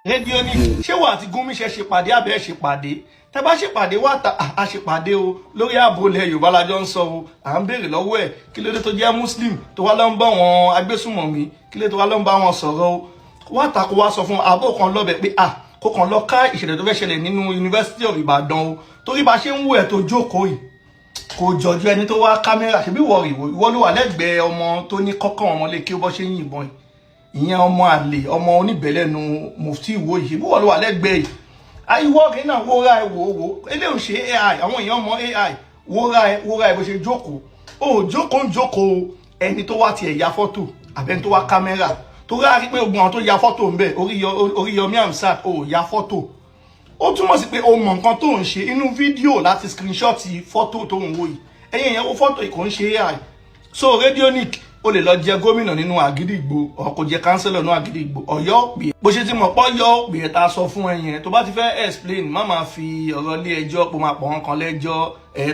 rédíò ní ṣé wà àti Gúnmi ṣe ṣèpàdé àbẹ́ ṣèpàdé tẹ́ bá ṣèpàdé wà tá a ṣèpàdé o lórí ààbò ilẹ̀ Yorùbá lájọ ń sọ o à ń béèrè lọ́wọ́ ẹ̀ kí ló dé tó jẹ́ muslim tó wá lọ ń bá wọn agbésùmọ̀mí kí ló dé tó wá lọ ń bá wọn sọ̀rọ̀ o wà tá kó wá sọ fún ààbò kan lọ́bẹ̀ pé kó kàn lọ ká ìṣẹ̀lẹ̀ tó fẹ́ ṣẹlẹ̀ nínú University of Ibadan o torí bá ṣe ń wò ẹ̀ tó jókòó yìí kò jọjú ẹni tó wá kámẹ́rà ṣebí ìwọ ló wà lẹ́gbẹ̀ẹ́ ọmọ tó ní kọ́kọ́ ọmọ lè kí ó bọ́ ṣe ń yìnbọn yìí ìyẹn ọmọ àlè ọmọ oníbẹ̀lẹ́nu mufti ìwò yìí bí wọ́n ló wà lẹ́gbẹ̀ẹ́ yìí àìwọ́ rẹ̀ náà wó ra ẹ̀ wò eléyìí ṣe AI àwọn èèyàn mọ AI wó ra ẹ̀ bó ṣe jókòó ó jókòó ẹni tó wá tiẹ̀ ya fọ́tò àbẹ́ni tó wá kámẹ́rà tó rà rí pé ogun àwọn tó ya fọ́tò ń bẹ̀ Oriyomi Hamzat ó ya fọ́tò ó túmọ̀ sí pé o mọ̀ nǹkan tó ń ṣe inú fídíò láti screenshot fọ́tò tó ń wò yìí ẹ̀yìn ìyẹn ó fọ́tò ìkò ń ṣe AI so radionic ó lè lọ jẹ gómìnà nínú Àgídìgbò ó kò jẹ kánsẹ́lọ̀ nínú Àgídìgbò Ọ̀yọ́ òpè bó ṣe ti mọ̀ pọ́ yọ òpè ta sọ fún ẹ̀yẹn tó bá ti fẹ́ explain má máa fi ọ̀rọ̀ lé ẹjọ́ pò máa pọ̀ wọn kan lẹ́jọ́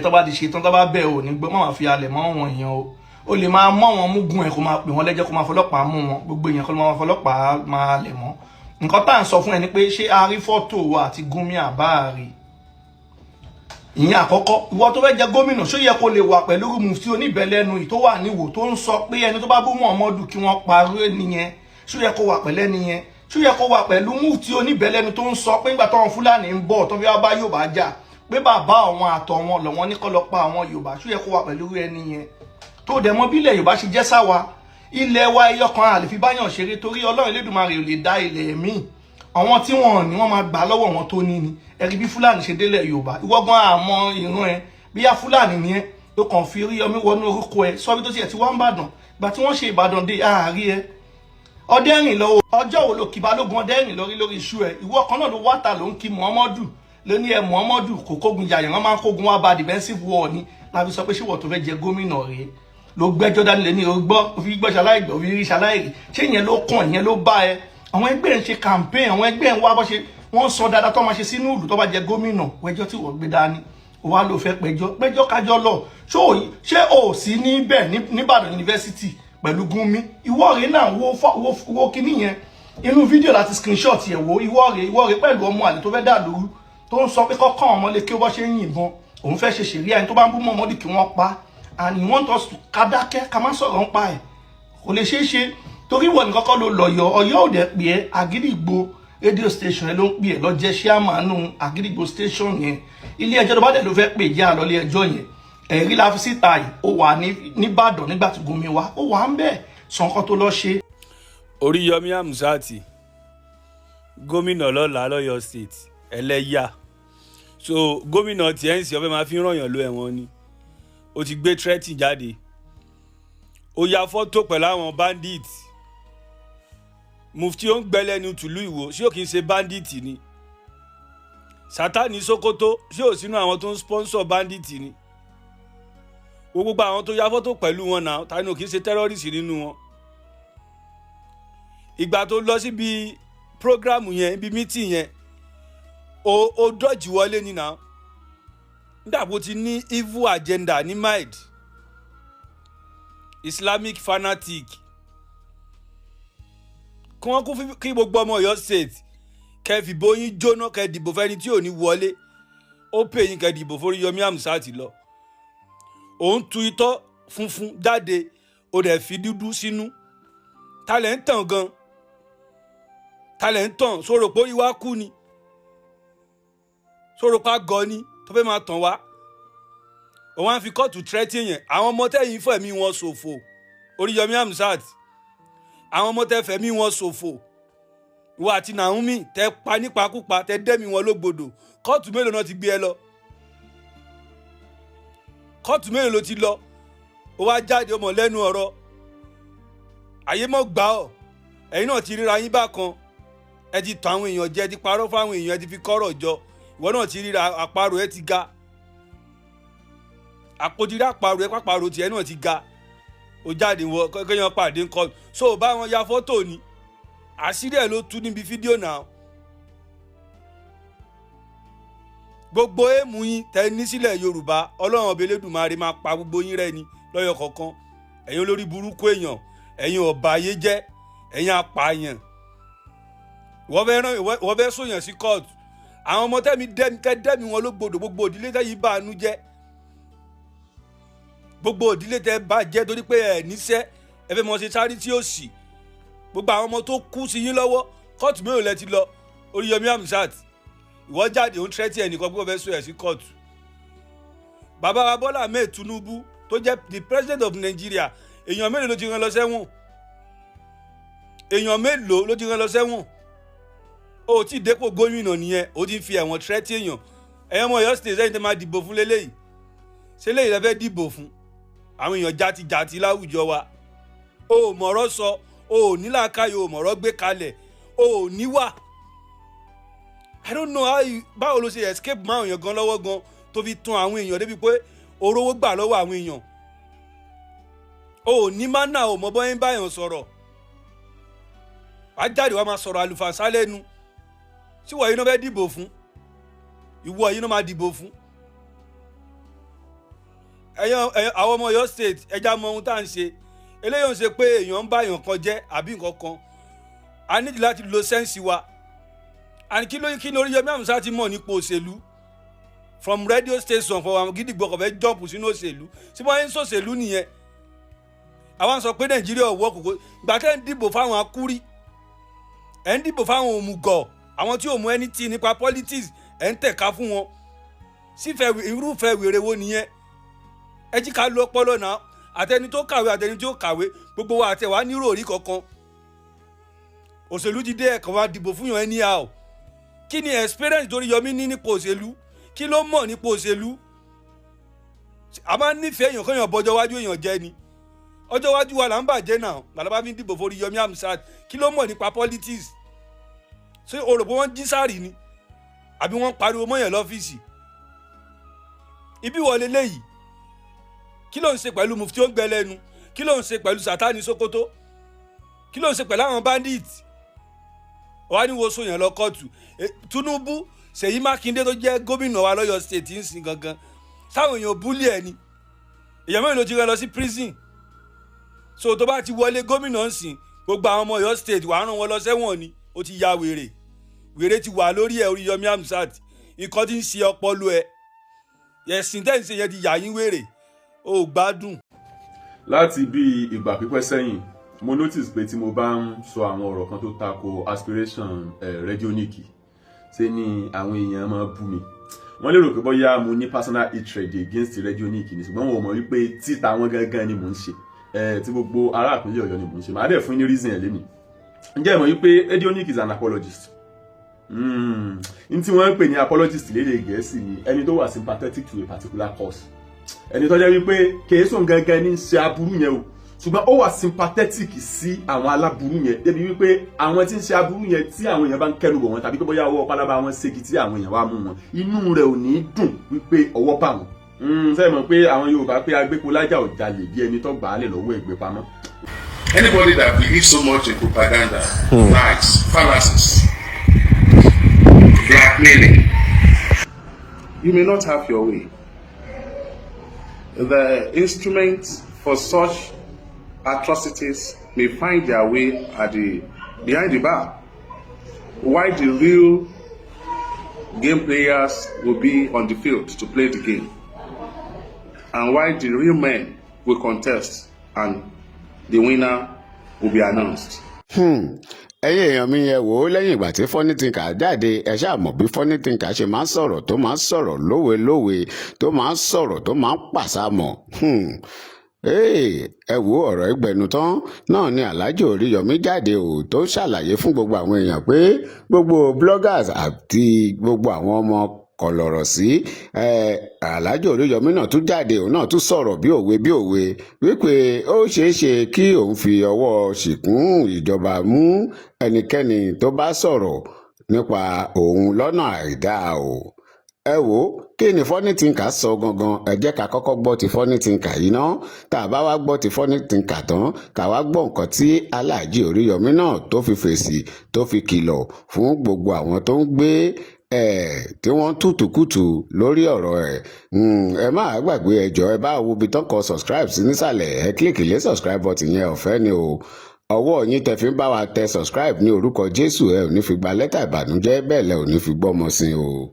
tó bá ti ṣe tán tó bá bẹ̀ ò ní gbọ́ má máa fi alẹ̀ mọ́ wọn èèyàn o lè máa mọ́ wọn múgun ẹ̀ kó máa pè wọ́n lẹ́jọ́ kó máa fọlọ́pàá mú wọn gbogbo èèyàn kó máa fọlọ́pàá máa lẹ̀ mọ́ nǹkan tá à ń sọ fún ẹ ni pé ṣé a rí fọ́tò wa àti Gúnmi àbá rí ìyẹn àkọ́kọ́ ìwọ tó fẹ́ jẹ gómìnà ṣó yẹ kó lè wà pẹ̀lú mufti oníbẹ̀lẹ́nu yìí tó wà níwò tó ń sọ pé ẹni tó bá bú Muhammadu kí wọ́n parọ́ ẹnìyẹn ṣó yẹ kó wà pẹ̀lú ẹnìyẹn ṣó yẹ kó wà pẹ̀lú mufti oníbẹ̀lẹ́nu tó ń sọ pé nígbà táwọn Fúlàní ń bọ̀ tó fi wá bá Yorùbá jà pé bàbá àwọn àtọ̀ wọn lọ́wọ́n ní kó lọ pa àwọn Yorùbá ṣó yẹ kó wà pẹ̀lú ẹnìyẹn tó dẹ̀ mọ̀ bí ilẹ̀ Yorùbá ṣe jẹ́ sáwa ilẹ̀ wa ẹyọkan àlè fi báyàn ṣeré torí Ọlọ́run Elédùmarè ò lè dá ilẹ̀ míì àwọn tí wọn ní wọn máa gbà lọ́wọ́ wọn tó ní ni ẹ̀rí bí Fúlàní ṣe délẹ̀ Yorùbá ìwọ́gbọ́n àmọ́ ìran ẹ bí yá Fúlàní ni ẹ tó kàn fi Oriyomi wọnú orúkọ ẹ sọ́bí tó tiẹ̀ ti wá ń bàdàn gbà tí wọ́n ṣe Ìbàdàn dé àárí ẹ ọdẹ́rìn lọ́wọ́ ọjọ́ wo ló kí Balógun ọdẹ́rìn lórí iṣu ẹ ìwọ kan náà ló wáta ló ń kí Muhammadu ló ní ẹ Muhammadu kò kógun jà yẹn wọ́n máa ń kógun wá bá defensive war ni láti sọ pé ṣé wọ́n tó fẹ́ jẹ gómìnà rèé ló gbẹ́jọ́ dání lé ní ogbọ́ òfin gbọ́ ṣaláìgbọ́ òfin rí ṣaláìrí ṣé ìyẹn ló kàn ìyẹn ló bá ẹ àwọn ẹgbẹ́ ń ṣe campaign àwọn ẹgbẹ́ ń wá bọ́ ṣe wọ́n sọ dáadáa tó máa ṣe sínú ìlú tó bá jẹ gómìnà wẹjọ́ tí wọ́n gbé dání wà ló fẹ́ péjọ́ kájọ́ lọ ṣé o sí níbẹ̀ nìbàdàn yunifásitì pẹ̀lú Gúnmi ìwọ rẹ̀ náà wo kíní yẹn inú fídíò láti screenshot yẹ̀ wo ìwọ rẹ̀ pẹ̀lú ọmọ àlè tó fẹ́ dà lóru tó ń sọ pé kọ́kọ́ ọmọ lè kí ó bọ́ ṣe ń yìnbọn òun fẹ́ ṣe ṣèrí ẹni tó bá ń bú Muhammadu kí wọ́n pa and he want us to kádákẹ́ ká má sọ̀rọ̀ ń pa ẹ̀ kò lè ṣeé ṣe torí wọ́n ní kọ́kọ́ ló lọ́yọ̀ Ọ̀yọ́ òde pè é Àgídìgbò radio station ẹ ló ń pè é lọ jẹ́ ṣíàmánú Àgídìgbò station yẹn ilé ẹjọ́ tó bá dẹ̀ ló fẹ́ pè jẹ́ àlọ́lé ẹjọ́ yẹn ẹ̀rí la fi síta yìí ó wà nìbàdàn nígbà tí Gúnmi wá ó wà ń bẹ̀ sọ nǹkan tó lọ ṣe. Oriyomi Hamzat gómìnà lọ́la lọ́yọ̀ state ẹlẹ́yà so gómìnà tiẹ̀ ń sìn ọ́ fẹ́ máa fi ràn yàn lọ ẹ̀wọ̀n ni ó ti gbé threatening jáde ó ya fọ́tò pẹ̀lú àwọn bandits mufti ó ń gbẹ́lẹ́nu tùlú Ìwó ṣé ò kì í ṣe bandit ni Sátánì Sókótó ṣé ò sínú àwọn tó ń sponsor bandit ni gbogbo àwọn tó ya fọ́tò pẹ̀lú wọn náà tani ò kì í ṣe terrorist nínú wọn ìgbà tó lọ síbi program yẹn ibi meeting yẹn ó dọ́jì wọlé ní náà nígbà ti ní evil agenda ní mind Islamic fanatic kí wọ́n kú kí gbogbo ọmọ Ọ̀yọ́ state kẹ́ fìbò yín jóná kẹ́ dìbò fẹ́ni tí ò ní wọlé ó pè yín kẹ́ dìbò fún Oriyomi Hamzat lọ òun tu itọ́ funfun jáde ó dẹ̀ fi dúdú sínú talẹ̀ ń tàn gan talẹ̀ ń tàn sọ̀rọ̀ pé ìwà kú ni sọ̀rọ̀ pa gọ ni tó fẹ́ máa tàn wá òun á fi kóòtù tírẹ́tì yẹn àwọn ọmọ tẹ́yìn fẹ̀mí wọn ṣòfò Oriyomi Hamzat àwọn ọmọ tẹ́ fẹ̀mí wọn ṣòfò ìwọ àti Naomi tẹ́ pa nípakúpa tẹ́ dẹ́mi wọn lógbodò kóòtù mélòó náà ti gbé ẹ lọ kóòtù mélòó ló ti lọ ó wá jáde ọmọ lẹ́nu ọ̀rọ̀ ayé mọ́ gbà ọ́ ẹ̀yin náà ti ríra yín bákan ẹ ti tàn àwọn èèyàn jẹ ẹ ti parọ́ fáwọn èèyàn ẹ ti fi kọ́rọ̀ jọ ìwọ náà ti ríra àparò ẹ ti ga àpòjìrí àparò ẹ pàparò tiẹ̀ náà ti ga ó jáde wọ kéèyàn pàdé nǹkan so bá wọn ya fọ́tò ni àṣírí ẹ̀ ló tú níbi fídíò náà gbogbo èèmù yín tẹ ní sílẹ̀ Yorùbá Ọlọ́run ọba Elédùmarè máa pa gbogbo yín rẹ́ ni lọ́yọ̀ kọ̀ọ̀kan ẹ̀yin olórí burúkú èèyàn ẹ̀yin ọ̀bàyéjẹ́ ẹ̀yin apààyàn wọ́n fẹ́ sóyàn sí kóòtù àwọn ọmọ tẹ́mi wọn ló gbọdọ̀ gbogbo òdílé tẹ́ yìí bá àánú jẹ́ gbogbo òdílé tẹ́ bá jẹ́ torí pé ẹ̀ níṣẹ́ ẹ fẹ́ mọ̀ ṣe sáré tí ó sì gbogbo àwọn ọmọ tó kú sí yín lọ́wọ́ kóòtù mélòó lẹ ti lọ Oriyomi Hamzat ìwọ jáde òun tẹ́tí ẹnìkan pé wọ́n fẹ́ sóyàn sí kóòtù bàbá wa Bọ́lá Ahmed Tinubu tó jẹ́ the president of Nigeria èèyàn mélòó ló ti rán lọ sẹ́wọ̀n èèyàn mélòó ló ti rán lọ sẹ́wọ̀n o ti dépò gómìnà nìyẹn o ti fi ẹ̀wọ̀n tírẹ́tì èèyàn ẹ̀yàn ọmọ Ọ̀yọ́ state sẹ́yìn tẹ́ máa dìbò fún lélẹ́yìí ṣé lẹ́yìn lẹ́fẹ́ dìbò fún àwọn èèyàn játijàti láwùjọ wa o ò mọ̀rọ̀ sọ o ò ní làákàyè o ò mọ̀rọ̀ gbé kalẹ̀ o ò níwà I don't know báwo ló ṣe escape máa èèyàn gan lọ́wọ́ gan tó fi tún àwọn èèyàn débi pé orówó gbà lọ́wọ́ àwọn èèyàn o ò ní mánà o mọ̀ bọ́yìn báyàn sọ̀rọ̀ wàá jáde wàá máa sọ̀rọ̀ àlùfànṣá lẹ́nu tí wọ́n yìí náà fẹ́ dìbò fún ìwọ yìí náà máa dìbò fún àwọn ọmọ Ọ̀yọ́ state ẹja mọ ohun tá à ń ṣe eléyìí ń ṣe pé èèyàn ń bá èèyàn kan jẹ́ àbí nǹkan kan a nídìí láti lo sẹ́ǹsì wa àní kí ni Oriyomi Hamzat ti mọ̀ nípa òṣèlú from radio station for àwọn gidi gbọ́kọ̀ fẹ́ jọ́ǹpù sínú òṣèlú tí wọ́n ń sòṣèlú nìyẹn àwọn sọ pé Nàìjíríà ọ̀wọ́ kòkó gbàtẹ́ ń dìbò fáwọn akúrí ẹ̀ ń dìbò fáwọn òmùgọ̀ àwọn tí ò mú ẹni tí nípa politics ẹ̀ ń tẹ̀ka fún wọn sífẹ̀ irúfẹ́ wèrè wo nìyẹn ẹ jí ká lo ọpọlọ náà àtẹni tó kàwé àtẹni tí ó kàwé gbogbo wa àtẹwà nírò orí kankan òṣèlú ti dé ẹ̀kan wa dìbò fún yàn ẹni à o kí ni experience tó Oriyomi ní nípa òṣèlú kí ló mọ̀ nípa òṣèlú a máa ń nífẹ̀ẹ́ èèyàn kéèyàn bọ́jọ́ wájú èèyàn jẹ́ ni ọjọ́ wájú wa là ń bàjẹ́ náà gbàdá fi ń dìbò fún Oriyomi Hamzat kí ló mọ̀ nípa politics ṣé o rò pé wọ́n jí sáàrì ni àbí wọ́n pariwo mọ́yàn lọ́fíìsì ibi wọlé léyìí kí ló ń ṣe pẹ̀lú mufti ó ń gbẹ lẹ́nu kí ló ń ṣe pẹ̀lú Sátánì Sókótó kí ló ń ṣe pẹ̀lú àwọn bandit wàá ní wo sóyàn lọ kóòtù Tinubu Ṣèyí Mákindé tó jẹ́ gómìnà wa lọ́yọ̀ state ń sìn gangan sáwọn èèyàn búlì ẹ̀ ni èèyàn mẹ́rin ló ti rẹ lọ sí prison so tó bá ti wọlé gómìnà ń sìn gbogbo àwọn ọmọ Ọ̀yọ́ state wàá rán wọn lọ sẹ́wọ̀n ni ó ti ya wèrè ti wà lórí ẹ̀ Oriyomi Hamzat nǹkan tí ń ṣe ọpọlọ ẹ̀ ẹ̀sìn tẹ́ ń ṣe yẹn ti yà yín wèrè ó gbádùn. láti bí ìgbà pípẹ́ sẹ́yìn mo notice pé tí mo bá ń sọ àwọn ọ̀rọ̀ kan tó tako aspiration Radionic ṣe ni àwọn èèyàn máa bú mi wọ́n lérò pé bóyá mo ní personal hatred against Radionic ni ṣùgbọ́n wọn ò mọ̀ wípé títa wọn gangan ni mò ń ṣe tí gbogbo ará ìpínlẹ̀ Ọ̀yọ́ ni mò ń ṣe màá dẹ̀ fún ní reason ẹ̀ lémi ǹjẹ́ ìmọ̀ wípé Radionic is an apologist n tí wọ́n ń pè ní apologist lédè Gẹ̀ẹ́sì ni ẹni tó wà sympathetic to a particular cause ẹni tó jẹ́ wípé kèésùn gangan ní ṣe aburú yẹn o ṣùgbọ́n ó wà sympathetic sí àwọn aláburú yẹn débi wípé àwọn tí ń ṣe aburú yẹn tí àwọn èèyàn bá ń kẹ́nu bọ̀ wọn tàbí pé bóyá ọwọ́ pálábá wọn ṣégi tí àwọn èèyàn wá mú wọn inú rẹ̀ ò ní dùn wípé ọwọ́ bá wọn sẹ́yìn mọ̀ pé àwọn Yorùbá pé agbépolájà ò jalè bí ẹni tó gbà á lè lọ́wọ́ ẹ̀gbẹ́ pamọ́. Anybody that believes so much in propaganda, lies, fallacies, blackmailing, you may not have your way. The instruments for such atrocities may find their way behind the bar, while the real game players will be on the field to play the game, and while the real men will contest and the winner will be announced. ẹ̀yin èèyàn mi yẹn wò ó lẹ́yìn ìgbà tí Funny Thinker jáde ẹ ṣáà mọ̀ bí Funny Thinker ṣe máa ń sọ̀rọ̀ tó máa ń sọ̀rọ̀ lówe tó máa ń sọ̀rọ̀ tó máa ń pàṣàmọ̀ ẹ wo ọ̀rọ̀ ẹgbẹ̀nu tán náà ni Alhaji Oriyomi jáde ò tó ṣàlàyé fún gbogbo àwọn èèyàn pé gbogbo bloggers àti gbogbo àwọn ọmọ kọlọ̀rọ̀ sí Alhaji Oriyomi náà tún jáde òun náà tún sọ̀rọ̀ bí òwe wípé ó ṣeé ṣe kí òun fi ọwọ́ ṣìkún ìjọba mú ẹnikẹ́ni tó bá sọ̀rọ̀ nípa òun lọ́nà àìdáa o ẹ wò kí ni Funny Thinker sọ gangan ẹ jẹ́ ká kọ́kọ́ gbọ́ ti Funny Thinker yìí ná tá a bá wá gbọ́ ti Funny Thinker tán ká wá gbọ́ nǹkan tí Alhaji Oriyomi náà tó fi fèsì tó fi kìlọ̀ fún gbogbo àwọn tó ń gbé tí wọ́n tútùkùtù lórí ọ̀rọ̀ ẹ má gbàgbé ẹjọ́ ẹ bá wo ibi tán kọ subscribe sí nísàlẹ̀ ẹ kílìkì lé subscribe button yẹn ọ̀fẹ́ ni o ọwọ́ yín tẹ́ fi ń bá wa tẹ subscribe ní orúkọ Jésù ẹ ò ní fi gba lẹ́tà ìbànújẹ́ bẹ́ẹ̀ lẹ ò ní fi gbọ́mọ sí o.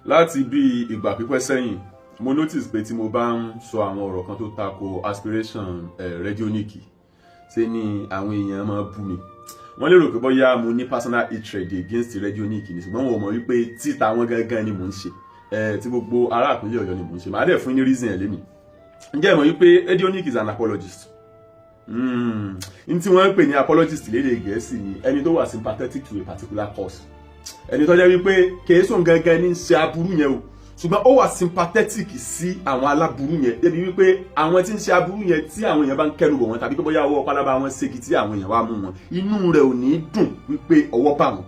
Láti bí ìgbà pípẹ́ sẹ́yìn mo notice pé tí mo bá ń sọ àwọn ọ̀rọ̀ kan tó tako aspiration Radionic ṣe ni àwọn èèyàn máa bú mi. Wọ́n lérò pé bóyá mo ní personal hatred against Radionic ni, ṣùgbọ́n wọn ò mọ̀ wípé títa wọn gangan ni mò ń ṣe, tí gbogbo ará ìpínlẹ̀ Ọ̀yọ́ ni mò ń ṣe. Màá dẹ̀ fún ní reason ẹ̀ lémi. Ǹjẹ́ ẹ mọ̀ wípé Radionic is an apologist? N tí wọ́n ń pè ní apologist lédè Gẹ̀ẹ́sì ni ẹni tó wà sympathetic to a particular cause. Ẹni tó jẹ́ wípé kèésùn gangan ní ṣe aburú yẹn o, ṣùgbọ́n ó wà sympathetic sí àwọn aláburú yẹn débi wípé àwọn tí ń ṣe aburú yẹn tí àwọn èèyàn bá ń kẹ́rù bọ̀ wọn tàbí pé bóyá ọwọ́ pálábá wọn ségi tí àwọn èèyàn wá mú wọn, inú rẹ̀ ò ní dùn wípé ọwọ́ bá wọn.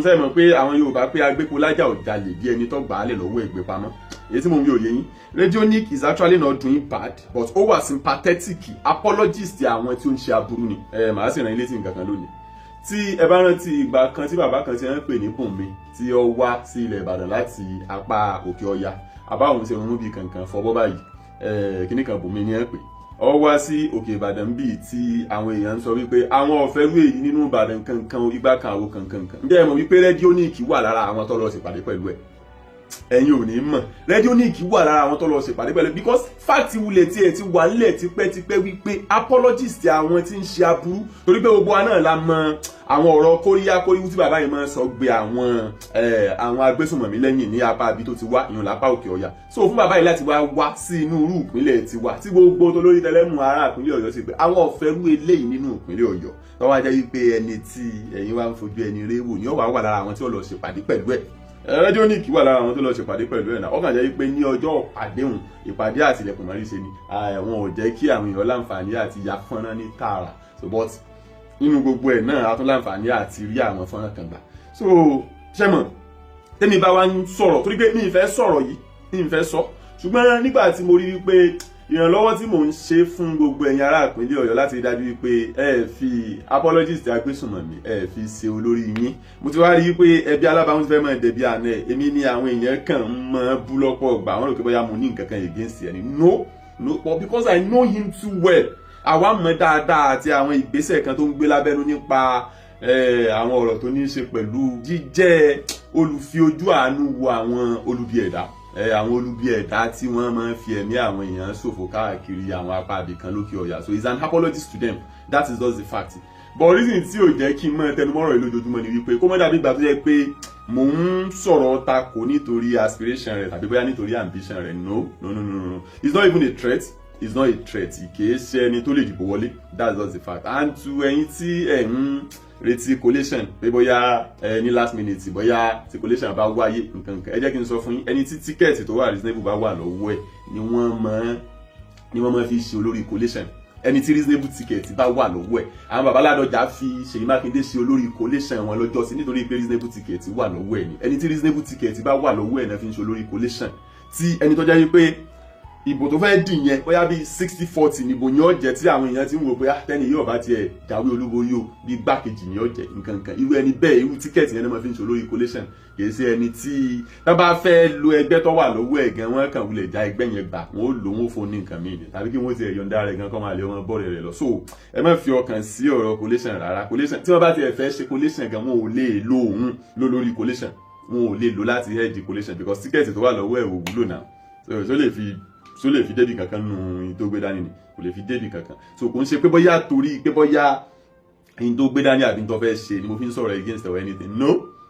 Ṣé mọ̀ pé àwọn Yorùbá pé agbépo lájà ò jalè bí ẹni tó gbà á lẹ̀ lọ́wọ́ ẹ̀gbẹ́ pamọ́. Èyí tí mo ń bí òye yín, Radionic is actually not doing bad but ó wà sympathetic apologist àwọn tí ó ń ṣe aburú ni. Màá sì rán ilé tí nǹkan kan lónìí. Tí ẹ bá rántí ìgbà kan tí bàbá kan ti ń pè ní Bùnmi tí ó wá sí ilẹ̀ Ìbàdàn láti apá òkè Ọya, àbáwọn ṣe rún bí kankan fọwọ́ báyìí, kíní kan Bùnmi ni ẹ pè. Ó wá sí òkè Ìbàdàn bíi tí àwọn èèyàn ń sọ wípé àwọn ọ̀fẹ́ rú èyí nínú Ìbàdàn kankan igbá kan àwo kankan. Ǹjẹ́ ẹ mọ̀ wípé Radionic wà lára àwọn tó lọ ṣèpàdé pẹ̀lú ẹ̀? Ẹ̀yin ò ní mọ̀, Radionic wà lára àwọn tó lọ ṣèpàdé pẹ̀lú, because fact wulẹ̀ tí ẹ ti wà nílẹ̀ tipẹ́tipẹ́ wípé apologist àwọn tí ń ṣe aburú, torí pé gbogbo wa náà la mọ̀ àwọn ọ̀rọ̀ kóríyákóríwú tí bàbá yìí máa ń sọ gbé àwọn agbésùnmọ̀mí lẹ́yìn ní apá ibi tó ti wá ìyún lápá òkè Ọya. So fún bàbá yìí láti wá sí inú irú ìpínlẹ̀ tiwa tí gbogbo tó lórí tẹlẹ́mù ará ìpínlẹ̀ Ọ̀yọ́ sì pé àwọn ọ̀fẹ́ rú eléyìí nínú ìpínlẹ̀ Ọ̀yọ́ tó wá jẹ́ wípé ẹni tí ẹ̀yin wá ń fojú ẹni réwò ni ó wà lára àwọn tí ó lọ ṣèpàdé pẹ̀lú ẹ̀. Radionic wà lára àwọn tó lọ ṣèpàdé pẹ̀lú ẹ̀ náà. Ó kàn jẹ́ wípé ní ọjọ́ àdéhùn ìpàdé àtìlẹ̀kùn mọ́rí ṣe ni àwọn ò jẹ́ kí àwọn èèyàn láǹfààní àti ya fọ́nrán ní tààrà, so but nínú gbogbo ẹ̀ náà a tún láǹfààní àti rí àwọn fọ́nrán kan gbà. So ṣẹ́mọ̀ tẹ́mi bá wá ń sọ̀rọ̀ torí pé mi ì fẹ́ sọ̀rọ̀ yìí, mi ì fẹ́ sọ, ṣùgbọ́n nígbà tí mo rí wípé ìrànlọ́wọ́ tí mò ń ṣe fún gbogbo ẹ̀yin ará ìpínlẹ̀ Ọ̀yọ́ láti rí dájú wípé ẹ fi apologist agbésùnmọ̀mí ẹ fi ṣe olórí yín, mo ti wá rí wípé ẹbí alábàáhùn ti fẹ́ mọ̀ ẹ̀dẹ̀bí àná ẹ̀, èmi ni àwọn èèyàn kàn ń mọ bú lọ́pọ̀ gbà wọ́n rò pé bóyá mo ní nǹkan kan against ẹ̀ ni. No, but because I know him too well, àwa mọ̀ dáadáa àti àwọn ìgbésẹ̀ kan tó ń gbé lábẹ́nú nípa àwọn ọ̀rọ̀ tó ní í ṣe pẹ̀lú jíjẹ́ olùfi ojú àánú wo àwọn olubi ẹ̀dá, àwọn olubi ẹ̀dá tí wọ́n máa ń fi ẹ̀mí àwọn èèyàn ṣòfò káàkiri àwọn apá ibìkan lókè Ọ̀yà. So he's an apologist to them, that is just the fact. But reason tí ò jẹ́ kí n mọ tẹnumọ́rọ̀ yìí lójoojúmọ́ ni wípé kó má dàbí ìgbà tó yẹ pé mò ń sọ̀rọ̀ tako nítorí aspiration rẹ̀ tàbí bóyá nítorí ambition rẹ̀. No, it's not even a threat. It's not a threat. Kìí ṣe ẹni tó lè dìbò wọlé, that's just the fact. And to ẹ̀yin tí ẹ̀ ń retí collation pé bóyá ní last minute bóyá tí collation bá wáyé nǹkan ẹ jẹ́ kí n sọ fún yín, ẹni tí tíkẹ́ẹ̀tì tó wà reasonable bá wà lọ́wọ́ ẹ̀ ni wọ́n máa fi ṣe olórí collation. Ẹni tí reasonable ticket bá wà lọ́wọ́ ẹ̀, àwọn bàbá Ládọjà fi Ṣèyí Mákindé ṣe olórí collation wọn lọ́jọ́ sí nítorí pé reasonable ticket wà lọ́wọ́ ẹ̀ ni. Ẹni tí reasonable ticket bá wà lọ́wọ́ ẹ̀ náà fi ń ṣe olórí collation, tí ẹni tó jẹ́ wípé ìbò tó fẹ́ dì yẹn bóyá bíi 60-40 níbo ni ó jẹ́ tí àwọn èèyàn ti ń wò pé tẹ́ni yóò bá tiẹ̀ jáwé olúborí o bí gbákejì ni ó jẹ́ nǹkan irú ẹni bẹ́ẹ̀ irú tíkẹ́ẹ̀tì yẹn náà máa fi ń ṣe olórí collation. Kì í ṣe ẹni tí tá bá fẹ́ lo ẹgbẹ́ tó wà lọ́wọ́ ẹ̀ gan wọ́n kàn wulẹ̀ já ẹgbẹ́ yẹn gbà wọ́n ó lò wọ́n fún ní nǹkan mìíràn tàbí kí wọ́n ti yọ̀ǹda rẹ̀ gan kọ́ máa lé wọn bọ́ọ̀rẹ̀ rẹ̀ lọ. So ẹ má fi ọkàn sí ọ̀rọ̀ collation rárá. Collation tí wọ́n bá tiẹ̀ fẹ́ ṣe collation gan wọn ò lè lo òun lórí collation, wọn ò lè lo láti head collation because tíkẹ́ẹ̀tì tó wà lọ́wọ́ ẹ̀ ò wúlò náà. So lè fi débì kankan nù tó gbé dání ni kò lè fi débì kankan. So kò ń ṣe pé bóyá torí pé bóyá ẹni tó gbé dání àbí tó fẹ́ ṣe ni mo fi ń sọ̀rọ̀ against or anything.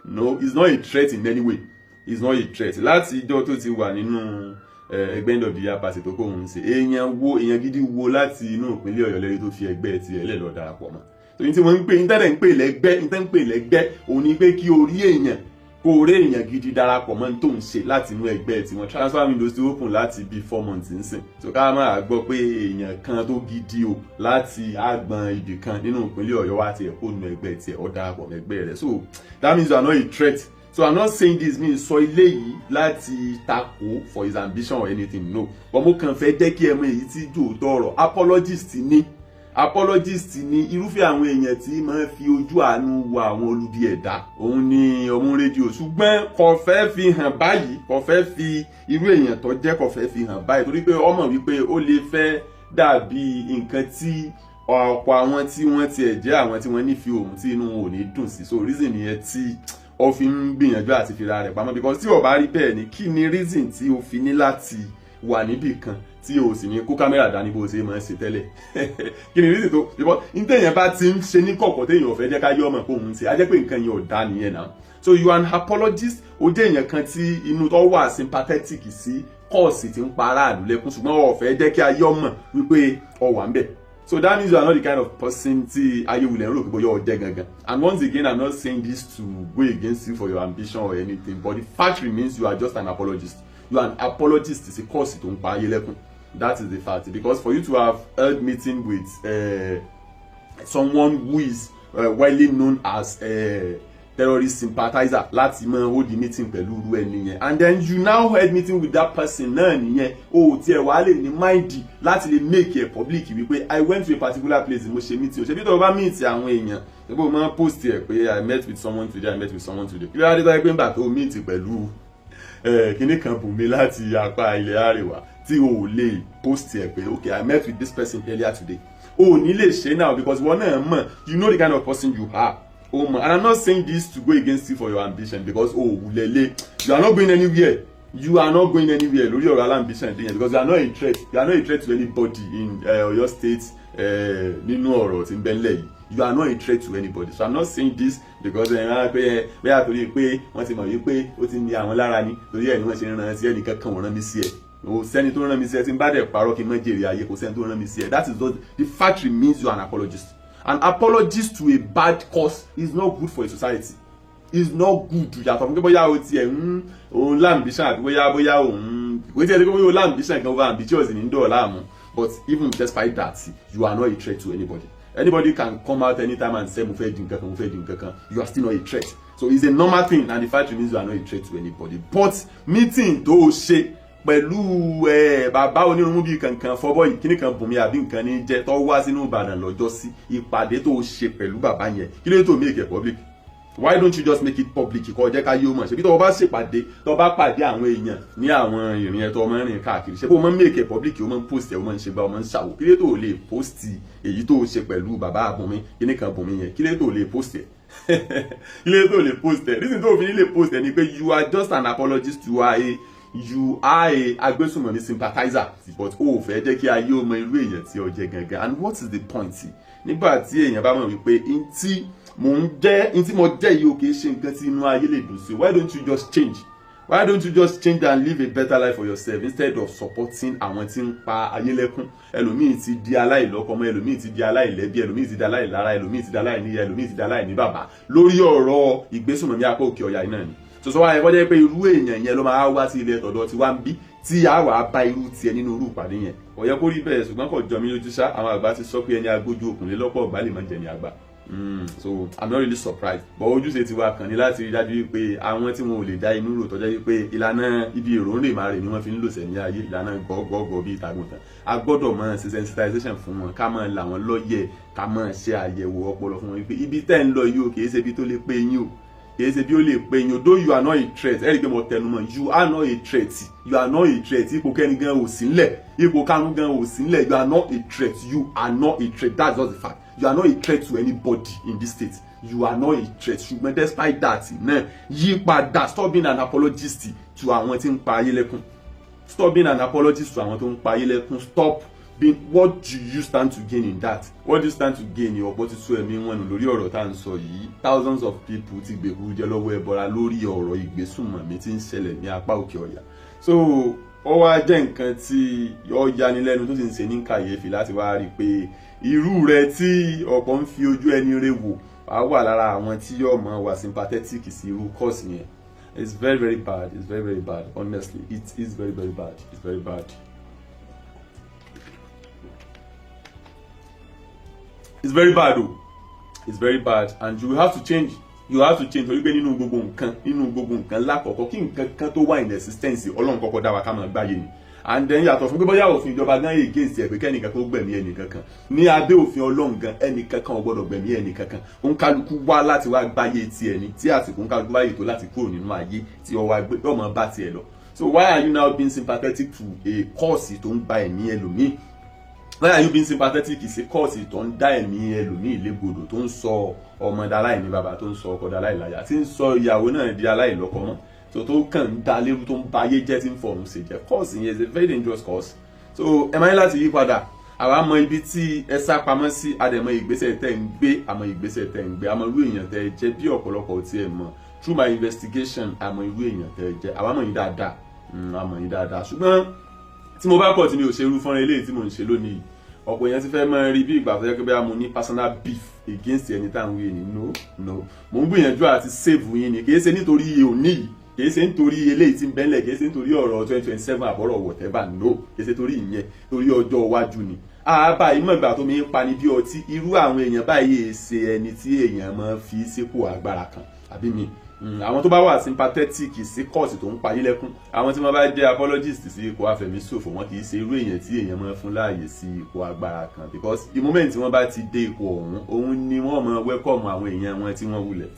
No, it's not a threat in any way. It's not a threat. Láti ìjọ tó ti wà nínú ẹgbẹ́ end of the year party tó kó òun ṣe èèyàn gidi wo láti inú ìpínlẹ̀ Ọ̀yọ́ lẹ́rí tó fi ẹgbẹ́ tiẹ̀ lẹ̀ lọ darapọ̀ mọ́. So ní tí wọ́n ń pè ní tẹ́lẹ̀ ń pè lẹ́gbẹ́ òun ni pé kí orí èèyàn kó rí èèyàn gidi darapọ̀ mọ́ tó ń ṣe láti inú ẹgbẹ́ tí wọ́n transfer windows ti open láti bí 4 months nsìn. So ká máa gbọ́ pé èèyàn kan tó gidi o láti àgbọn ibì kan nínú ìpínlẹ̀ Ọ̀yọ́ wá tiẹ̀ kó nu ẹgbẹ́ tiẹ̀ ó darapọ̀ mọ́ ẹgbẹ́ rẹ̀. So that means you are not a threat. So I'm not saying this means sọ ilé yìí láti tako for his ambition or anything, no. But mo kàn fẹ́ jẹ́ kí ẹ mọ̀ èyí tí jòótọ́ ọ̀rọ̀ apologist ni irúfẹ́ àwọn èèyàn tí máa fi ojú àánú wo àwọn olubi ẹ̀dá. Òun ni ọmú rédíò ṣùgbọ́n kò fẹ́ fi hàn báyìí, kò fẹ́ fi irú èèyàn tó jẹ́ kò fẹ́ fi hàn báyìí torí pé ọmọ wípé ó lè fẹ́ dàbí nǹkan tí ọ̀pọ̀ àwọn tí wọ́n tiẹ̀ jẹ́ àwọn tí wọ́n nífẹ̀ẹ́ òun tí inú wọn ò ní dùn sí. So reason nìyẹn tí ó fi ń gbìyànjú àti fira rẹ̀ pamọ́, because tí ó bá rí bẹ́ẹ̀ ni kí ni reason tí ó fi ní láti wà níbì kan tí o sì ní kó kámẹ́rà dání bó ṣe máa ń ṣe tẹ́lẹ̀. Kí ni reason tó ní téèyàn bá ti ń ṣe ní kọ̀kọ̀ téèyàn ò fẹ́ jẹ́ ká yọ ọmọ pé òun ṣe á jẹ́ pé nǹkan yẹn ò dá nìyẹn náà. So you are an apologist, ó jẹ́ èèyàn kan tí inú tó wà sympathetic sí kọ́ọ̀sì tí ń pa aráàlú lẹ́kún, ṣùgbọ́n ó fẹ́ jẹ́ kí ayé ọmọ wípé ó wà ń bẹ̀. So that means you are not the kind of person tí ayé wulẹ̀ ń rò pé bóyá ó jẹ́ gangan. And once again, I'm not saying this to go against you for your ambition or anything, but the fact remains you are just an apologist. You are an apologist is a kọ́ọ̀sì tó ń pa ayé lẹ́kún. That is the fact, because for you to have held meeting with someone who is widely known as terrorist sympathizer láti máa hold the meeting pẹ̀lú irú ẹni yẹn, and then you now held meeting with that person náà nìyẹn o tiẹ̀ wá lè ní mind láti lè make it public wípé I went to a particular place mo ṣe meeting o ṣe bí tó bá meet àwọn èèyàn ṣebí o máa post ẹ̀ pé I met with someone today, I met with someone today. Kí ló dé tó yẹ pé nígbà tó meet pẹ̀lú kíní kan bùnmi láti apá ilẹ̀ àríwá tí o lè post ẹ̀ pé okay I met with this person earlier today, o ní lè ṣe now because wọn náà mọ̀ you know the kind of person you are. Oh man, and I'm not saying this to go against you for your ambition, because lele, you are not going anywhere. You are not going anywhere. Lórí ọ̀rọ̀ ambition because you are not a threat. You are not a threat to anybody in your state. Nínú ọ̀rọ̀ tí ń bẹ nílẹ̀ yìí. You are not a threat to anybody. So I'm not saying this because pé torí pé wọ́n ti mọ̀ yìí pé ó ti ní àwọn lára ni torí ẹ̀ ni wọ́n ṣe ń ran sí ẹnìkan kan wọ́n rán mi sí ẹ̀. O sẹ́ni tó rán mi sí ẹ tí ń bá dẹ̀ parọ́ kí n má jèrè ayé kò sẹ́ni tó rán mi sí ẹ. That is what the fact remains. You are an apologist. An apologist to a bad cause is not good for a society. It's not good. Yàtọ̀ fún pé bóyá o tiẹ̀ òun lambition àti bóyá òun kò tiẹ̀ pé bóyá o lambition kan over ambitious ní dọ̀ọ̀la àmú. But even despite that, you are not a threat to anybody. Anybody can come out anytime and say mo fẹ́ di nǹkan kan, you are still not a threat. So it's a normal thing, and the fact remains you are not a threat to anybody. But meeting tó o ṣe pẹ̀lú bàbá onírúurú bíi kankan fọ́bọ́ yìí kíní kan bùnmi àbí nǹkan ní jẹ́ tó wá sínú Ìbàdàn lọ́jọ́ sí ìpàdé tó ṣe pẹ̀lú bàbá yẹn kí ló tó make it public? Why don't you just make it public? Kó jẹ́ ká yé o mọ̀ ṣebí tó bá ṣèpàdé tó bá pàdé àwọn èèyàn ní àwọn ìrìn ẹ̀ tó máa ń rìn káàkiri ṣé bó máa ń make it public o máa ń post ẹ̀ o máa ń ṣe bá o máa ń ṣàwò kí ló tó lè post èyí tó ṣe pẹ̀lú bàbá àbùnmi kíní kan bùnmi yẹn kí ló tó lè post ẹ̀ kí ló tó lè post ẹ̀ reason tó fi ní lè post ẹ̀ ni pé you are just an apologist, you are a agbésùnmọ̀mí sympathizer, but o fẹ́ jẹ́ kí ayé o mọ irú èèyàn tí o jẹ́ gangan. And what is the point? Nígbà tí èèyàn bá mọ̀ wípé ntí mo jẹ́ yìí o kì í ṣe nǹkan tí inú ayé lè dùn sí, why don't you just change? Why don't you just change and live a better life for yourself instead of supporting àwọn tí ń pa ayé lẹ́kún? Ẹlòmíì ti di aláìlọ́kọmọ, ẹlòmíì ti di aláìlẹ́bí, ẹlòmíì ti di aláìlára, ẹlòmíì ti di aláìníyà, ẹlòmíì ti di aláìní bàbá lórí ọ̀rọ̀ ìgbésùnmọ̀mí apá òkè ọ̀yà iná ni. So wá ẹ̀kọ́ jẹ́ pé irú èèyàn yẹn ló máa wá sí ilé tọ̀dọ̀ tí wá ń bí tí a wà bá irú tiẹ̀ nínú irú ìpàdé yẹn. Ó yẹ kó rí bẹ́ẹ̀ ṣùgbọ́n kò jọ mí lójú ṣá, àwọn àgbà ti sọ pé ẹni agbójú òkùnlé lọ́pọ̀ ọ̀gbá lè má jẹ ní àgbà. So I'm not really surprised, but ojúṣe tiwa kàn ní láti rí dájú wípé àwọn tí wọn ò lè dá inú rò tọ́jọ́ wípé ìlànà ibi èrò ń lè máa rè ni wọ́n fi ń lò sẹ́ni ayé, ìlànà gọ́gọ́gọ́ bíi ìtàgùntàn. A gbọ́dọ̀ máa ṣe sensitization fún wọn, ká máa là wọ́n lọ́yẹ̀, ká máa ṣe àyẹ̀wò ọpọlọ fún wọn wípé ibi tẹ́ ń lọ yìí o kì í ṣe ibi tó lè pé yín o, kì í ṣe bí ó lè pé yín o. Though you are not a threat, ẹ rí i pé mo tẹnu mọ́, you are not a threat, you are not a threat. Ipò kẹ́ni gan ò sí nílẹ̀, ipò kánú gan ò sí nílẹ̀, you are not a threat, you are not a threat. That's just the fact. You are not a threat to anybody in this state. You are not a threat. Ṣùgbọ́n despite that, náà yí padà, stop being an apologist to àwọn tí ń pa ayé lẹ́kún. Stop being an apologist to àwọn tó ń pa ayé lẹ́kún. Stop being. What do you stand to gain in that? What do you stand to gain? Ọ̀pọ̀ ti sọ ẹ̀mí wọn nù lórí ọ̀rọ̀ tá à ń sọ yìí. Thousands of people ti gbèkú jẹ lọ́wọ́ ẹbọra lórí ọ̀rọ̀ ìgbésùnmọ̀mí tí ń ṣẹlẹ̀ ní apá òkè ọ̀yà. So ó wá jẹ́ nǹkan tí ó yanilẹ́nu tó sì ń ṣe ní kàyéfì láti wá rí i pé irú rẹ̀ tí ọ̀pọ̀ ń fi ojú ẹni rẹ̀ wò á wà lára àwọn tí yóò mọ̀ wà sympathetic sí irú course yẹn. It's very very bad. It's very very bad. Honestly, it is very very bad. It's very bad. It's very bad o. It's very bad, and you have to change. You have to change. Torí pé nínú gbogbo nǹkan lákọ̀ọ́kọ́ kí nǹkan kan tó wà in existence Ọlọ́run kọ́kọ́ dá wa ká máa gbáyé ni. And then yàtọ̀ fún pé bóyá òfin ìjọba gan against ẹ̀ pé kẹ́nìkan kó gbẹ̀mí ẹnìkan kan ní abẹ́ òfin Ọlọ́run gan ẹnìkan kan ò gbọ́dọ̀ gbẹ̀mí ẹnìkan kan. Òǹkálukú wá láti wá gbáyé tiẹ̀ ni tí àsìkò òǹkálukú báyìí tó láti kúrò nínú ayé tí ọmọ bá tiẹ̀ lọ. So why are you now being sympathetic to a cause tó ń ba ẹ̀mí ẹlòmíì? why are you being sympathetic sí kọ́ọ̀sì tó ń dá ẹ̀mí ẹlòmíì légbodò, tó ń sọ ọmọ daláì ní bàbá, tó ń sọ ọkọ daláì láyà, tí ń sọ ìyàwó náà di aláìlọ́kọ mọ́, tó kàn ń da lérú, tó ń ba ayé jẹ́, tí ń fọ̀run ṣe jẹ́. Kọ́ọ̀sì yẹn is a very dangerous course. So ẹ máa ní láti yí padà. Àwa mọ ibi tí ẹ sá pamọ́ sí, àdẹ̀mọ ìgbésẹ̀ tẹ́ ń gbé, àmọ́ ìgbésẹ̀ tẹ́ ń gbé, àmọ́ irú èèyàn tẹ́ ẹ jẹ́ bí ọ̀pọ̀lọpọ̀ tí ẹ mọ̀. Through my investigation, àmọ́ irú èèyàn tẹ́ ẹ jẹ́, àwa mọ̀ yín dáadáa, àmọ́ yín dáadáa. Ṣùgbọ́n tí mo bá kọ̀ tí mi ò ṣe irú fọ́nrán eléyìí tí mo ń ṣe lónìí, ọ̀pọ̀ èèyàn ti fẹ́ máa rí bí ìgbà tó yẹ kí bẹ́ẹ̀ mo ní personal beef against ẹni tá à ń wí ni. No, mo ń gbìyànjú àti save yín ni, kì í ṣe nítorí òní yìí, kì í ṣe nítorí eléyìí tí ń bẹ́lẹ̀, kì í ṣe nítorí ọ̀rọ̀ 2027 àbọ̀rọ̀ whatever, no, kì í ṣe torí ìyẹn, torí ọjọ́ iwájú ni. Àbá ìmọ̀ ìgbà tó mi ń pani bí ọtí, irú àwọn èèyàn báyìí ṣe ẹni tí èèyàn máa fi sípò agbára kan àbí mi. Àwọn tó bá wà sympathetic sí kọ́ọ̀sì tó ń parí lẹ́kún, àwọn tí wọ́n bá jẹ́ apologist sí ipò àfẹ̀míṣòfò, wọn kì í ṣe irú èèyàn tí èèyàn máa fún láàyè sí ipò agbára kan, because the moment tí wọ́n bá ti dé ipò ọ̀hún, òun ni wọ́n máa welcome àwọn èèyàn wọn tí wọ́n wulẹ̀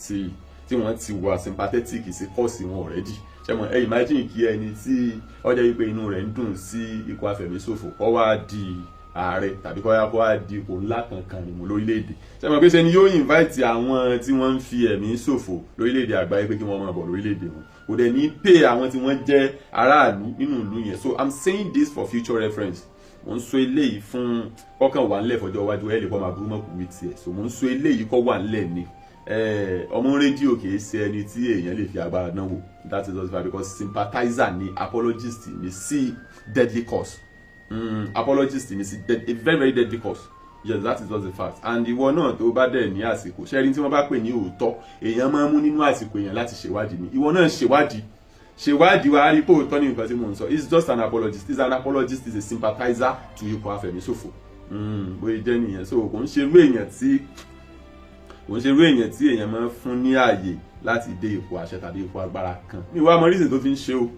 tí wọ́n ti wà sympathetic sí kọ́ọ̀sì wọn already. Ṣẹ́mọ̀ ẹ imagine kí ẹni tí ó jẹ́ wípé inú rẹ̀ ń dùn sí ipò àfẹ̀míṣòfò kó wá di ààrẹ tàbí kó wá di ipò ńlá kankan nìmú lórílẹ̀-èdè. Ṣẹ́mọ̀ pé ṣe ni yóò invite àwọn tí wọ́n ń fi ẹ̀mí ṣòfò lórílẹ̀-èdè àgbáyé pé kí wọ́n máa bọ̀ lórílẹ̀-èdè wọn, kò dẹ̀ ní pay àwọn tí wọ́n jẹ́ aráàlú nínú ìlú yẹn. So I'm saying this for future reference. Mo ń sọ eléyìí fún kọ́kàn wà ńlẹ̀ fọjọ́ iwájú ẹ̀ lè kọ́ máa burú mọ́ kù wí tiẹ̀. So mo ń sọ eléyìí kọ́ wà ńlẹ̀ ni. Ọmọ rédíò kìí ṣe ẹni tí èèyàn lè fi agbára dánwò. That is just why, because sympathizer ni apologist ni sí deadly cause. Apologist ni sí a very very deadly cause. Yes, that is just the fact. And ìwọ náà tó bá dẹ̀ ní àsìkò ṣẹ́rí tí wọ́n bá pè ní òótọ́, èèyàn máa ń mú nínú àsìkò èèyàn láti ṣèwádìí ni. Ìwọ náà ṣèwádìí wa rí pé òótọ́ ní nǹkan tí mò ń sọ. It's just an apologist. He's an apologist, is a sympathizer to ipò àfẹ̀míṣòfò. Bóyá jẹ́ nìyẹn. So kò ń ṣe irú èèyàn tí èèyàn máa ń fún ní ààyè láti dé ipò àṣẹ tàbí ipò agbára kan. Mi wá mọ reason tó fi ń ṣe o,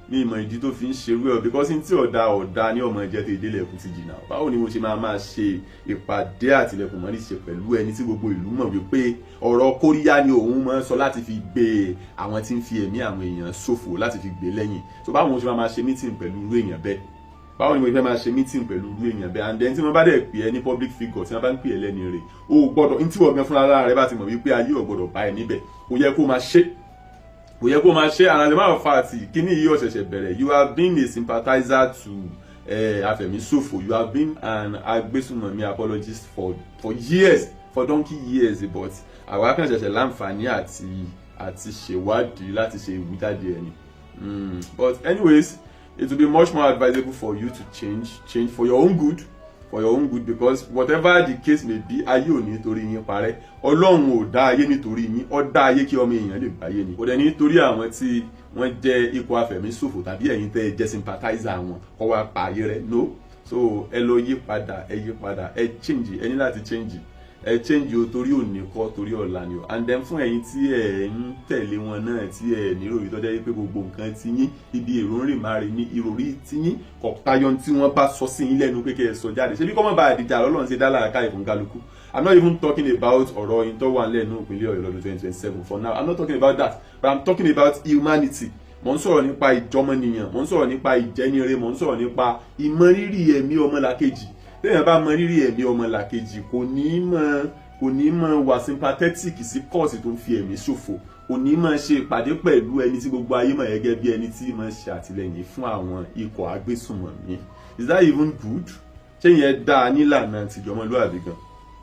mi mọ ìdí tó fi ń ṣe rú ẹ, because tí ọ̀dà ní ọmọ ẹ̀jẹ̀ tó ìdílé ẹ̀kú ti jìnnà. Báwo ni mo ṣe máa ṣe ìpàdé àtìlẹ́kùn mọ́rí ṣe pẹ̀lú ẹni tí gbogbo ìlú mọ̀ wípé ọ̀rọ̀ kóríyá ni òun máa ń sọ láti fi gbé àwọn tí ń fi ẹ̀mí àwọn èèyàn ṣòfò láti fi gbé lẹ́yìn. So báwo ni mo ṣe máa ṣe meeting pẹ̀lú irú èèyàn bẹ́ẹ̀? Báwo ni mo fẹ́ máa ṣe meeting pẹ̀lú irú èèyàn bẹ́ẹ̀? And then tí wọ́n bá dẹ̀ pè ẹ́ ní public figure, tí wọ́n bá ń pè ẹ́ lẹ́ni rẹ̀, o gbọ́dọ̀ ní tí wọ́n gan fúnra rẹ̀ bá ti mọ̀ wípé ayé ò gbọ́dọ̀ bá ẹ níbẹ̀, kò yẹ kó máa ṣe. And as a matter of fact, kíní yìí ọ̀ṣẹ̀ṣẹ̀ bẹ̀rẹ̀. You have been a sympathizer to àfẹ̀míṣòfò. You have been an agbésùnmọ̀mí apologist for years, for donkey years, but àwa kan ṣẹ̀ṣẹ̀ láǹfààní àti ṣèwádìí láti ṣe ìwújáde ẹni. But anyways, it will be much more advisable for you to change for your own good, because whatever the case may be, ayé ò ní torí yín parẹ́. Ọlọ́run ò dá ayé nítorí yín, ó dá ayé kí ọmọ èèyàn lè gbáyé ni. Kò dẹ̀ nítorí àwọn tí wọ́n jẹ́ ipò àfẹ̀míṣòfò tàbí ẹ̀yin tẹ́ ẹ jẹ́ sympathizer wọn kó wá pa ayé rẹ̀. No, so ẹ lọ yí padà, ẹ change, ẹ ní láti change o, torí òní kọ́, torí ọ̀la ni o. And then fún ẹ̀yin tí ẹ ń tẹ̀lé wọn náà, tí ẹ nírò yìí tó jẹ́ pé gbogbo nǹkan ti yín, ibi èrò ń rìn máa rìn ní ìròrí tí yín kọ̀ọ̀tayọ̀ tí wọ́n bá sọ sí yín lẹ́nu pé kẹ́ ẹ sọ jáde. Ṣé bí kọ́ mọ́ bá àdìjà lọ́lọ́run ṣe dá lára káyọ̀ fún kálukú? I'm not even talking about ọ̀rọ̀ yín tó wà lẹ́nu ìpínlẹ̀ Ọ̀yọ́ lọ́dún 2027 for now. I'm not talking about that, but I'm talking about humanity. Mo ń sọ̀rọ̀ nípa ìjọmọnìyàn, mo ń sọ̀rọ̀ nípa ìjẹnire, mo ń sọ̀rọ̀ nípa ìmọrírì ẹ̀mí ọmọlàkejì. Téèyàn bá mọ rírì ẹ̀mí ọmọlàkejì, kò ní mọ wà sympathetic sí kọ́ọ̀sì tó ń fi ẹ̀mí ṣòfò, kò ní mọ ṣe ìpàdé pẹ̀lú ẹni tí gbogbo ayé mọ̀ gẹ́gẹ́ bí ẹni tí mọ̀ ṣe àtìlẹ́yìn fún àwọn ikọ̀ agbésùnmọ̀mí. Is that even good? Ṣé yẹn dáa nílànà tìjọmọlúwàbí gan?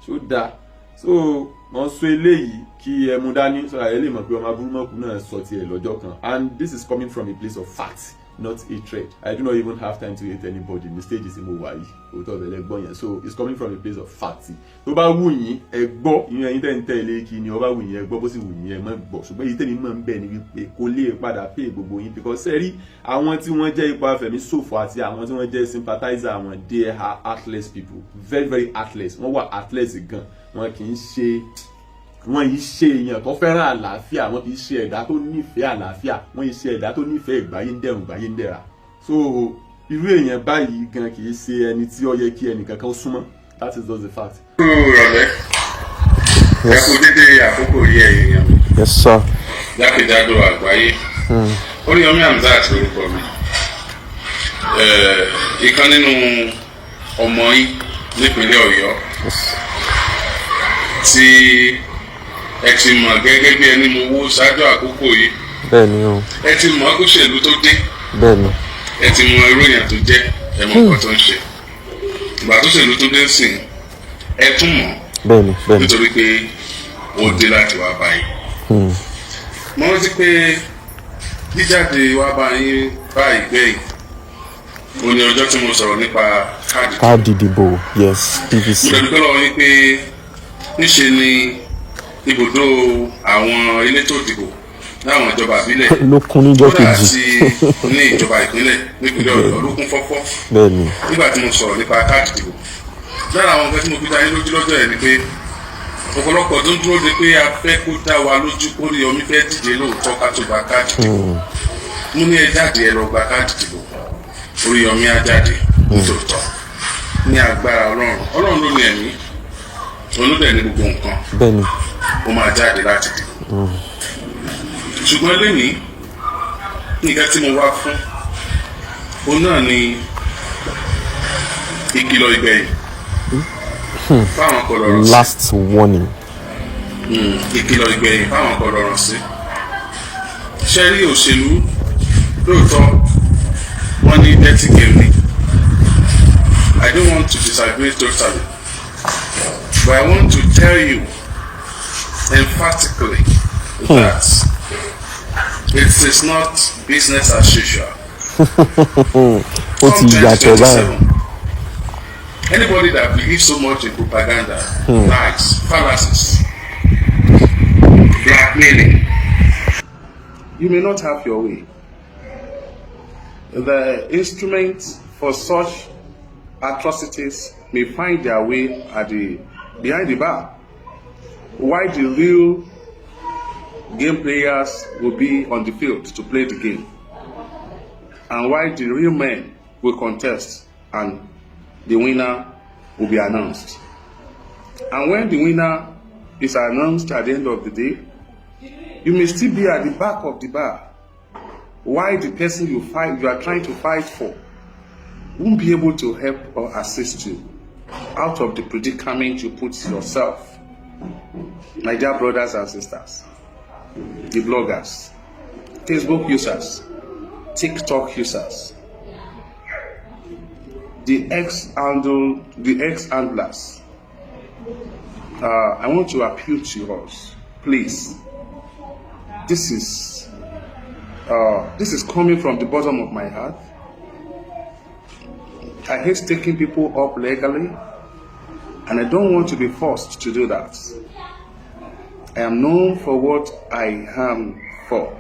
Ṣó dáa? So wọ́n sọ eléyìí kí ẹ mú dání, so àyè lè mọ̀ pé ọmọ abúrúmọ̀kù náà sọ tiẹ̀ lọ́jọ́ kan. And this is coming from a place of fact, not hatred. I do not even have time to hate anybody. The stage is mo wà yìí, òótọ́ ọ̀bẹ lẹ́gbọ́n yẹn. So it's coming from a place of fact. Tó bá wù yín ẹ gbọ́, ìyẹn ẹ̀yin tẹ́ ń tẹ̀lé kí ni ó bá wù yín ẹ gbọ́, bó sì wù yín ẹ má gbọ́. Ṣùgbọ́n èyí tẹ́mi mọ̀ ń bẹ̀ ni wípé kò lè padà pay gbogbo yín, because ẹ rí àwọn tí wọ́n jẹ́ ipò àfẹ̀míṣòfò àti àwọn tí wọ́n jẹ́ sympathizer àwọn, they are heartless people, very very heartless. Wọ́n wà heartless gan. Wọ́n kì í ṣe èèyàn tó fẹ́ràn àlàáfíà, wọ́n kì í ṣe ẹ̀dá tó nífẹ̀ẹ́ àlàáfíà, wọ́n kì í ṣe ẹ̀dá tó nífẹ̀ẹ́ ìgbáyéndẹ̀rùn ìgbáyéndẹ̀ra. So irú èèyàn báyìí gan kì í ṣe ẹni tí ó yẹ kí ẹnìkankan súnmọ́. That is just the fact. Rọ̀lẹ́ ẹ kú dédé àkókò yìí ẹ̀yin yẹn. Yes sir. Jákèjádò àgbáyé. Oriyomi Hamzat orúkọ mi. Ìkan nínú ọmọ yìí nípínlẹ̀ Ọ̀yọ́ tí ẹ ti mọ̀ gẹ́gẹ́ bí ẹni mo wó ṣáájú àkókò yìí. Bẹ́ẹ̀ni o. Ẹ ti mọ̀ akóṣèlú tó dé. Bẹ́ẹ̀ni. Ẹ ti mọ̀ ìròyìn tó jẹ́ ẹ mọ̀ nǹkan tó ń ṣe. Ìgbà tó ṣèlú tó dé sìn ẹ tún mọ̀. Bẹ́ẹ̀ni bẹ́ẹ̀ni. Nítorí pé ó dé láti wá báyìí. Mo rántí pé jíjáde wá báyìí báyìí gbẹ̀yìn. Ó ní ọjọ́ tí mo sọ̀rọ̀ nípa káàdì ìdìbò, yes, PVC. Mo dẹ̀ dúpẹ́ lọ́wọ́ yín pé níṣe ni ibùdó àwọn elétò ìdìbò láwọn ìjọba ìbílẹ̀ ló kún níjọ́ kejì. kódà sí ní ìjọba ìpínlẹ̀ nípínlẹ̀ Ọ̀yọ́ ló kún fọ́fọ́. Bẹ́ẹ̀ni. Nígbà tí mo sọ̀rọ̀ nípa káàdì ìdìbò lára àwọn nǹkan tí mo fi dá yín lójú lọ́jọ́ ẹ̀ ni pé ọ̀pọ̀lọpọ̀ tó ń dúró de pé a fẹ́ kó dá wa lójú kó Oriyomi fẹ́ díje lóòótọ́ ká tó gba káàdì ìdìbò. Mo ní ẹ jáde ẹ lọ gba káàdì ìdìbò. Oriyomi á jáde nítòótọ́ ní agbára Ọlọ́run ló ní ẹ̀mí olóbẹ̀ ní gbogbo nǹkan. Bẹ́ẹ̀ni. Ó máa jáde láti dìbò. Ṣùgbọ́n lẹ́yìn nǹkan tí mo wá fún òun náà ni ìkìlọ̀ ìgbẹ̀yìn fáwọn kọlọ̀rọ̀ sí. Last warning. Ìkìlọ̀ ìgbẹ̀yìn fáwọn kọlọ̀rọ̀ sí. Ṣé rí òṣèlú lóòótọ́ wọ́n ní dirty game ni. I don't want to disagree totally, but I want to tell you emphatically that it is not business as usual. Ó ti yàtọ̀ báyìí. Anybody that believes so much in propaganda, lies, fallacies, blackmailing, you may not have your way. The instruments for such atrocities may find their way behind the bar, while the real game players will be on the field to play the game, and while the real men will contest and the winner will be announced. And when the winner is announced at the end of the day, you may still be at the back of the bar, while the person you are trying to fight for won't be able to help or assist you out of the predicament you put yourself. My dear brothers and sisters, the bloggers, Facebook users, TikTok users, the ex-handlers, I want to appeal to us, please. This is coming from the bottom of my heart. I hate taking people up legally, and I don't want to be forced to do that. I am known for what I am for.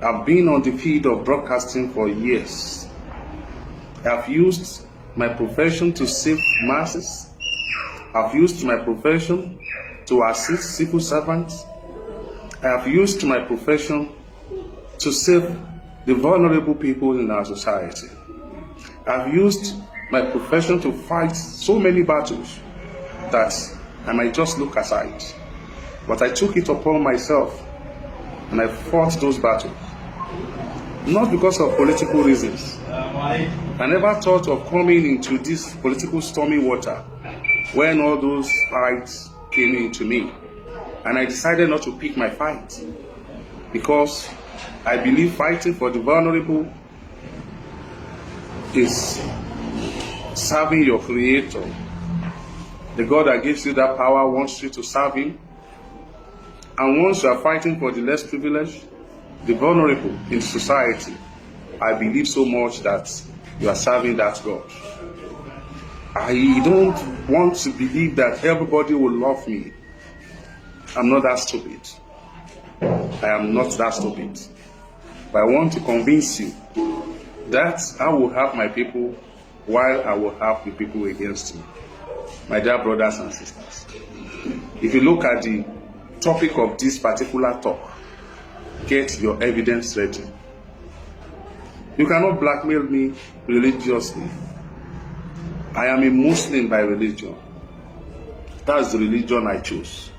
I've been on the field of broadcasting for years. I've used my profession to save masses. I've used my profession to assist civil servants. I have used my profession to save the vulnerable people in our society. I've used my profession to fight so many battles that I might just look aside. But I took it upon myself and I fought those battles. Not because of political reasons. I never thought of coming into this political stormy water when all those fights came into me. And I decided not to pick my fight because I believe fighting for the vulnerable is serving your Creator. The God that gives you that power wants you to serve Him. And once you are fighting for the less privileged, the vulnerable in society, I believe so much that you are serving that God. I don't want to believe that everybody will love me. I'm not that stupid. I am not that stupid. But I want to convince you that I will have my people while I will have the people against me. My dear brothers and sisters, if you look at the topic of this particular talk, get your evidence ready. You cannot blackmail me religiously. I am a Muslim by religion. That's the religion I choose.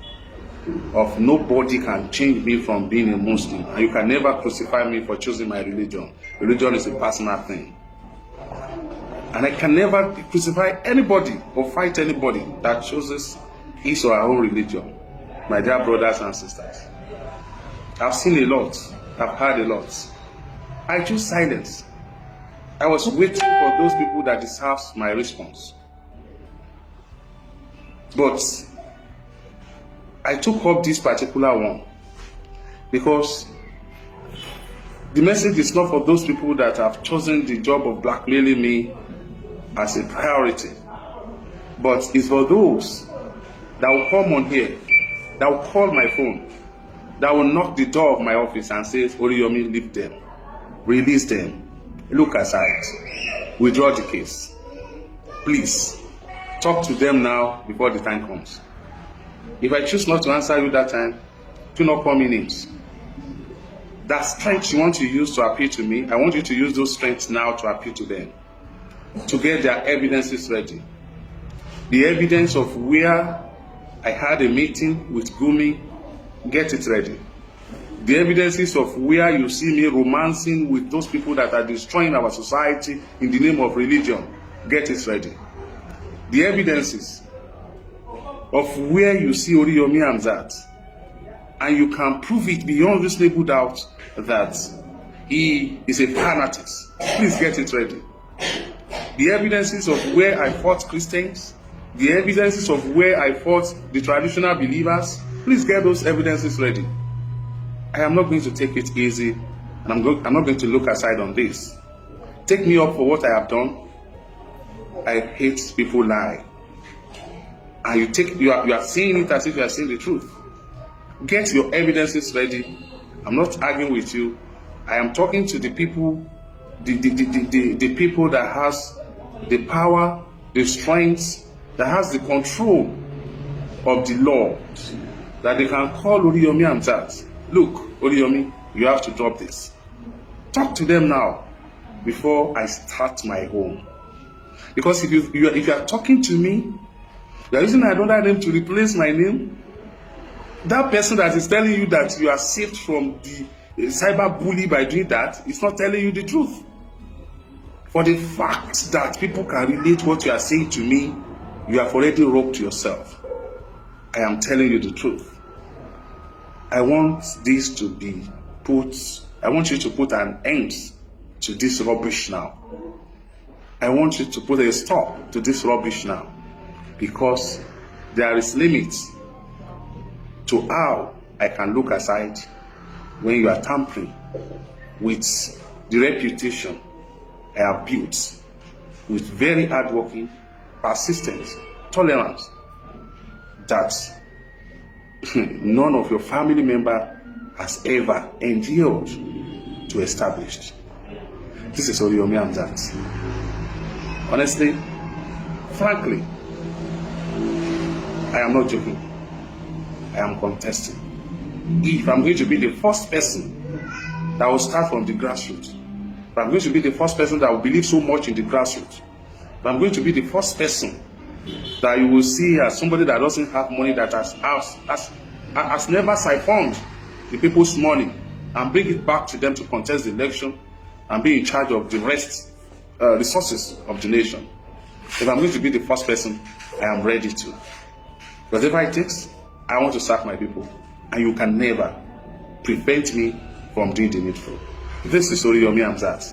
Of nobody can change me from being a Muslim, and you can never crucify me for choosing my religion. Religion is a personal thing. And I can never crucify anybody or fight anybody that chooses his or her own religion. My dear brothers and sisters, I've seen a lot. I've heard a lot. I choose silence. I was waiting for those people that deserve my response. But I took up this particular one because the message is not for those people that have chosen the job of blackmailing me as a priority, but it's for those that will come on here, that will call my phone, that will knock the door of my office and say, Oriyomi, leave them, release them, look aside, withdraw the case. Please, talk to them now before the time comes. If I choose not to answer you that time, do not call me names. That strength you want to use to appeal to me, I want you to use those strengths now to appeal to them, to get their evidences ready. The evidence of where I had a meeting with Gumi, get it ready. The evidences of where you see me romancing with those people that are destroying our society in the name of religion, get it ready. The evidences of where you see Oriyomi Hamzat, and you can prove it beyond reasonable doubt that he is a fanatic, please get it ready. The evidences of where I fought Christians, the evidences of where I fought the traditional believers, please get those evidences ready. I am not going to take it easy, and I'm not going to look aside on this. Take me up for what I have done. I hate people lie. And you are saying it as if you are saying the truth. Get your evidences ready. I'm not arguing with you. I am talking to the people, the people that has the power, the strength, that has the control of the law, that they can call Oriyomi Hamzat. Look, Oriyomi, you have to drop this. Talk to them now before I start my own. Because if you are talking to me, you are using another name to replace my name. That person that is telling you that you are saved from the cyber bully by doing that is not telling you the truth. For the fact that people can relate what you are saying to me, you have already robbed yourself. I am telling you the truth. I want this to be I want you to put an end to this rubbish now. I want you to put a stop to this rubbish now, because there is limits to how I can look aside when you are tampering with the reputation I have built with very hardworking, persistence, tolerance that none of your family member has ever endured to establish. This is Oriyomi Hamzat. Honestly, frankly, I am not joking. I am contesting. If I'm going to be the first person that will start from the grassroots, if I'm going to be the first person that will believe so much in the grassroots, if I'm going to be the first person that you will see as somebody that doesn't have money, that has never siphoned the people's money and bring it back to them to contest the election and be in charge of the resources of the nation. If I'm going to be the first person, I am ready to. Whatever it takes, I want to serve my people, and you can never prevent me from doing the needful. This is Oriyomi Hamzat.